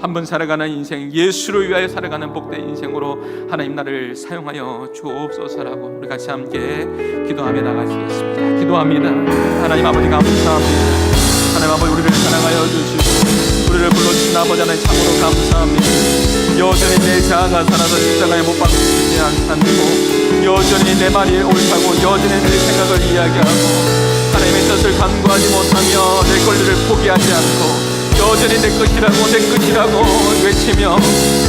한번 살아가는 인생, 예수를 위하여 살아가는 복된 인생으로 하나님 나를 사용하여 주옵소서라고 우리 같이 함께 기도하며 나가시겠습니다. 기도합니다. 하나님 아버지 감사합니다. 하나님 아버지 우리를 사랑하여 주시고 우리를 불러주신 아버지 하나님 참으로 감사합니다. 여전히 내 자아가 살아서 십자가에 못 박히지 않고 여전히 내 말이 옳다고 여전히 내 생각을 이야기하고 하나님의 뜻을 간구하지 못하며 내 권리를 포기하지 않고 여전히 내 것이라고 외치며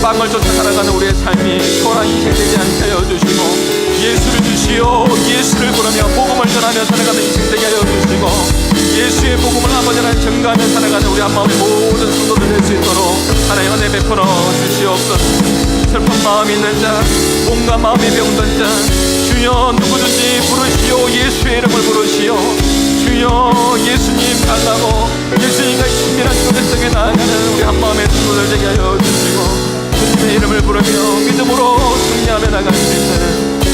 빵을 쫓아 살아가는 우리의 삶이 초라한 인생 되지 않게 하여 주시고 예수를 주시오. 예수를 부르며 복음을 전하며 살아가는 인생 되게 하여 주시고 예수의 복음을 아버지 하나님 증거하며 살아가는 우리 한마음의 모든 성도들 될 수 있도록 하나님 은혜 베풀어 주시옵소서. 슬픈 마음이 있는 자, 온갖 마음이 병든 자, 주여 누구든지 부르시오. 예수의 이름을 부르시오. 주여 예수님 달라고 예수님과 친밀한 교제 속에 나아가는 우리 한마음의 성도들 되게 하여 주시고 주님의 이름을 부르며 믿음으로 승리하며 나갈 수 있는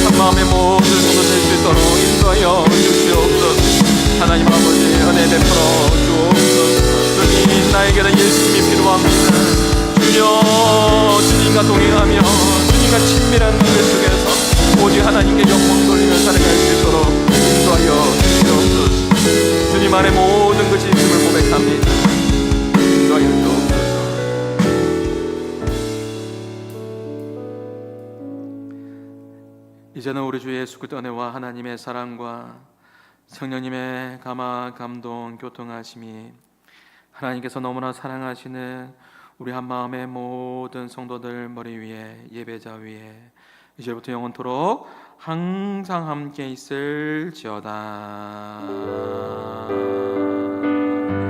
한마음의 모든 성도 될 수 있도록 인도하여 주시옵소서. 하나님 아버지 은혜 베풀어 주옵소서. 주님 나에게는 예수님이 필요합니다. 주여 주님과 동행하며 주님과 친밀한 관계 속에서 오직 하나님께 영광 돌리며 살아갈 수 있도록 인도하여 주시옵소서. 주님 안에 모든 것이 있음을 고백합니다. 인도하여 주옵소서. 이제는 우리 주 예수 그리스도 은혜와 하나님의 사랑과 성령님의 감화 감동 교통하심이 하나님께서 너무나 사랑하시는 우리 한마음의 모든 성도들 머리 위에 예배자 위에 이제부터 영원토록 항상 함께 있을지어다.